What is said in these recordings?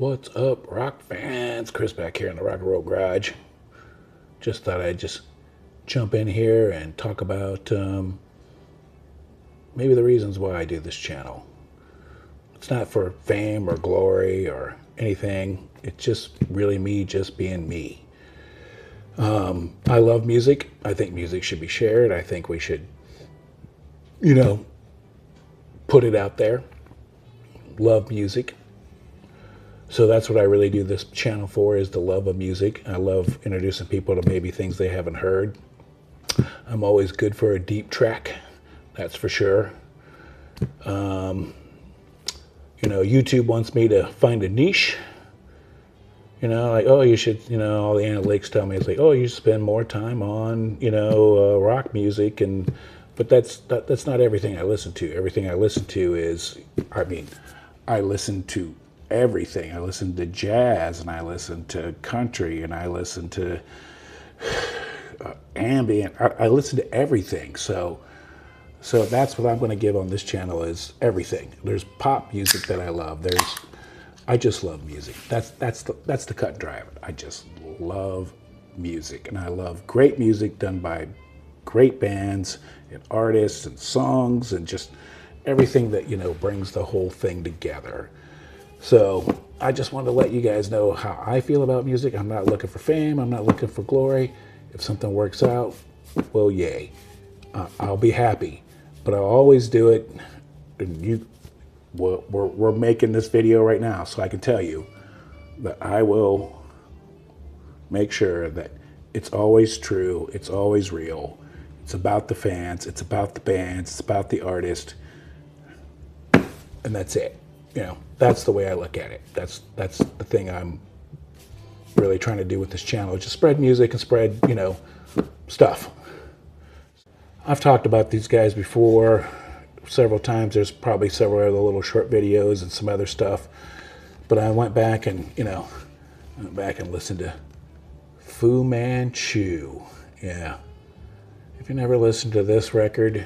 What's up, rock fans? Chris back here in the Rock and Roll Garage. Just thought I'd just jump in here and talk about maybe the reasons why I do this channel. It's not for fame or glory or anything. It's just really me just being me. I love music. I think music should be shared. I think we should, put it out there. Love music. So that's what I really do this channel for, is the love of music. I love introducing people to maybe things they haven't heard. I'm always good for a deep track, that's for sure. YouTube wants me to find a niche. Like, oh, you should, all the analytics tell me, it's like, oh, you should spend more time on, rock music. But that's not everything I listen to. Everything I listen to is, I listen to everything. I listen to jazz, and I listen to country, and I listen to ambient. I listen to everything. So that's what I'm going to give on this channel, is everything. There's pop music that I love. I just love music. That's the cut and dry of it. I just love music, and I love great music done by great bands and artists and songs and just everything that brings the whole thing together. So I just wanted to let you guys know how I feel about music. I'm not looking for fame. I'm not looking for glory. If something works out, well, yay. I'll be happy. But I'll always do it. And we're making this video right now, so I can tell you that I will make sure that it's always true. It's always real. It's about the fans. It's about the bands. It's about the artist. And that's it. That's the way I look at it. That's the thing I'm really trying to do with this channel, just spread music and spread, stuff. I've talked about these guys before several times. There's probably several other little short videos and some other stuff. But I went back and, listened to Fu Manchu. Yeah. If you never listened to this record,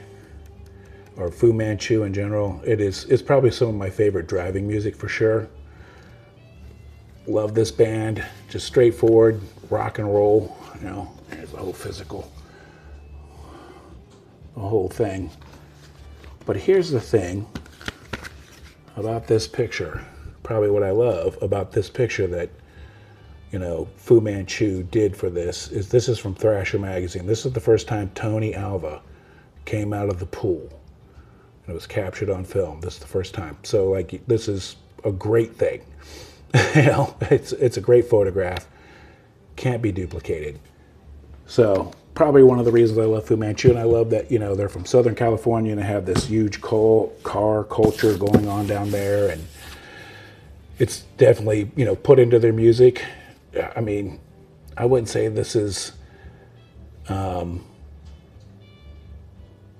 or Fu Manchu in general, it's probably some of my favorite driving music for sure. Love this band, just straightforward rock and roll. There's the whole physical, the whole thing. But here's the thing about this picture, probably what I love about this picture that Fu Manchu did for this is from Thrasher Magazine. This is the first time Tony Alva came out of the pool. It was captured on film. This is the first time. So this is a great thing. It's a great photograph. Can't be duplicated. So probably one of the reasons I love Fu Manchu, and I love that, they're from Southern California and they have this huge car culture going on down there, and it's definitely, put into their music. I wouldn't say this is,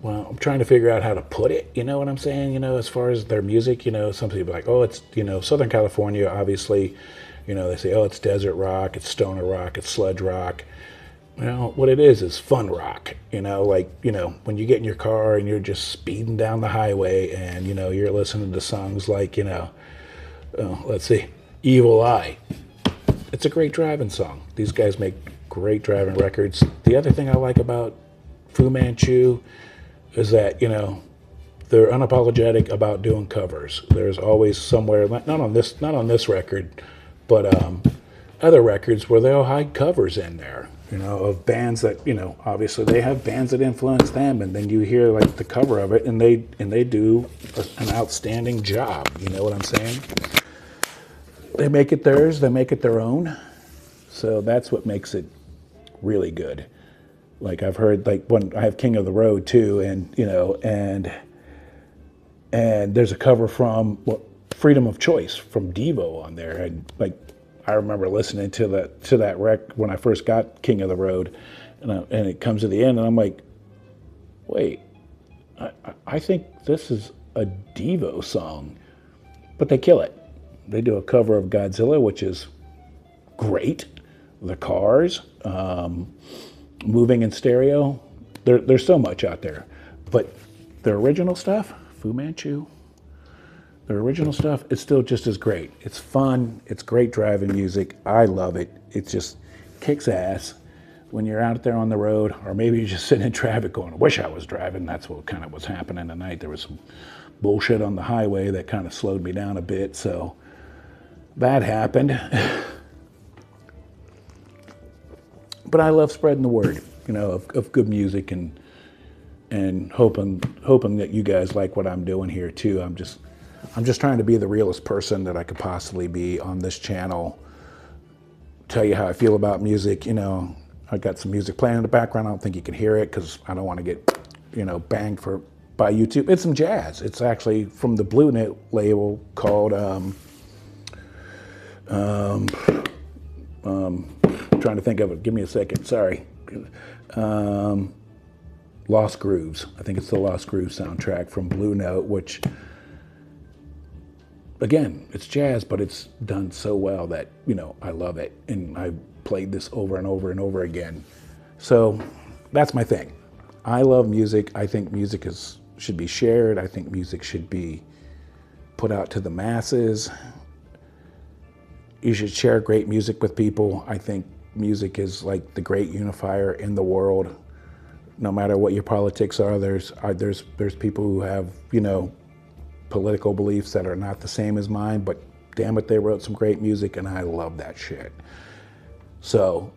well, I'm trying to figure out how to put it, you know what I'm saying? As far as their music, some people are like, oh, it's, Southern California, obviously, they say, oh, it's desert rock, it's stoner rock, it's sludge rock. What it is fun rock, when you get in your car and you're just speeding down the highway and, you're listening to songs like, let's see, Evil Eye. It's a great driving song. These guys make great driving records. The other thing I like about Fu Manchu is that, they're unapologetic about doing covers. There's always somewhere, not on this record, but other records where they'll hide covers in there, of bands that, obviously they have bands that influence them, and then you hear the cover of it, and they do an outstanding job. You know what I'm saying? They make it theirs. They make it their own. So that's what makes it really good. I've heard, when I have King of the Road too, and and there's a cover from Freedom of Choice from Devo on there, and I remember listening to that rec when I first got King of the Road, and it comes to the end, and I'm like, wait, I think this is a Devo song, but they kill it. They do a cover of Godzilla, which is great. The Cars. Moving in Stereo. There's so much out there, but the original stuff, Fu Manchu, their original stuff, it's still just as great. It's fun. It's great driving music. I love it. It just kicks ass when you're out there on the road, or maybe you're just sitting in traffic going, I wish I was driving. That's what kind of was happening tonight. There was some bullshit on the highway that kind of slowed me down a bit, so that happened. But I love spreading the word, you know, of good music, and hoping that you guys like what I'm doing here too. I'm just trying to be the realest person that I could possibly be on this channel. Tell you how I feel about music. You know, I got some music playing in the background. I don't think you can hear it because I don't want to get, you know, banged by YouTube. It's some jazz. It's actually from the Blue Note label called trying to think of it. Give me a second. Sorry. Lost Grooves. I think it's the Lost Grooves soundtrack from Blue Note, which, again, it's jazz, but it's done so well that, you know, I love it. And I played this over and over and over again. So that's my thing. I love music. I think music should be shared. I think music should be put out to the masses. You should share great music with people. I think music is like the great unifier in the world. No matter what your politics are, there's people who have, you know, political beliefs that are not the same as mine, but damn it, they wrote some great music, and I love that shit. So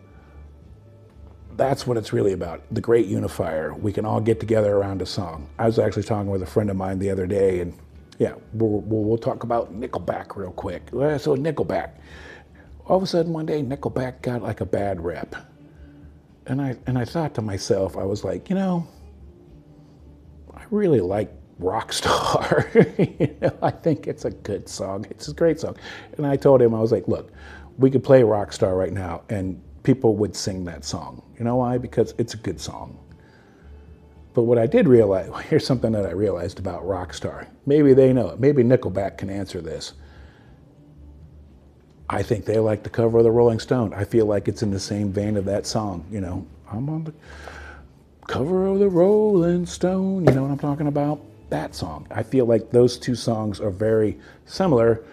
that's what it's really about, the great unifier. We can all get together around a song. I was actually talking with a friend of mine the other day, and yeah, we'll talk about Nickelback real quick. So Nickelback, all of a sudden one day Nickelback got like a bad rep. And I thought to myself, I was like, you know, I really like Rockstar. You know, I think it's a good song. It's a great song. And I told him, I was like, look, we could play Rockstar right now and people would sing that song. You know why? Because it's a good song. But what I did realize, here's something that I realized about Rockstar. Maybe they know it. Maybe Nickelback can answer this. I think they like the cover of the Rolling Stone. I feel like it's in the same vein of that song. You know, I'm on the cover of the Rolling Stone. You know what I'm talking about? That song. I feel like those two songs are very similar,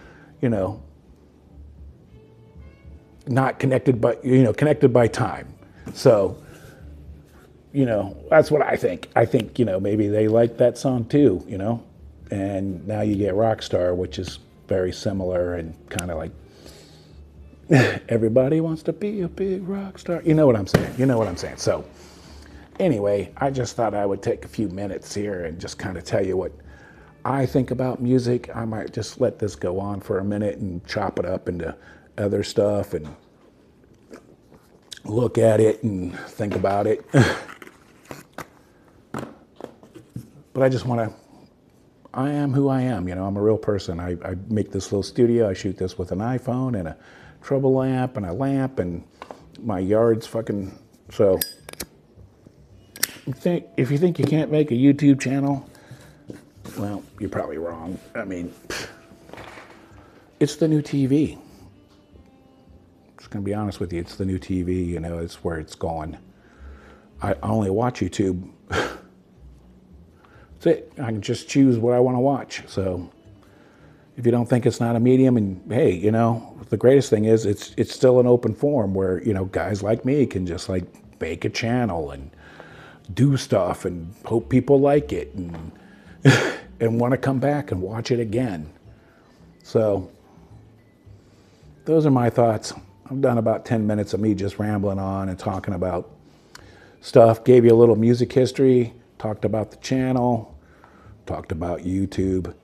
you know, not connected, but, you know, connected by time. So, you know, that's what I think. I think, you know, maybe they like that song too, you know, and now you get Rockstar, which is very similar and kind of like, everybody wants to be a big rock star. You know what I'm saying? You know what I'm saying? So anyway, I just thought I would take a few minutes here and just kind of tell you what I think about music. I might just let this go on for a minute and chop it up into other stuff and look at it and think about it. But I just want to, I am who I am. You know, I'm a real person. I make this little studio. I shoot this with an iPhone and a trouble lamp and a lamp, and my yard's fucking, so if you think you can't make a YouTube channel, well, you're probably wrong. I mean, it's the new TV. Just gonna be honest with you, it's the new TV, you know, it's where it's going. I only watch YouTube. That's it. I can just choose what I want to watch. So if you don't think it's not a medium, and hey, you know, the greatest thing is it's still an open forum where, you know, guys like me can just like make a channel and do stuff and hope people like it and and want to come back and watch it again. So those are my thoughts. I've done about 10 minutes of me just rambling on and talking about stuff. Gave you a little music history, talked about the channel, talked about YouTube.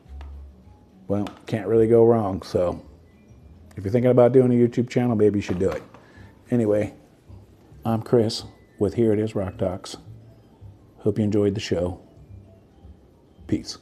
Well, can't really go wrong. So if you're thinking about doing a YouTube channel, maybe you should do it. Anyway, I'm Chris with Here It Is Rock Talks. Hope you enjoyed the show. Peace.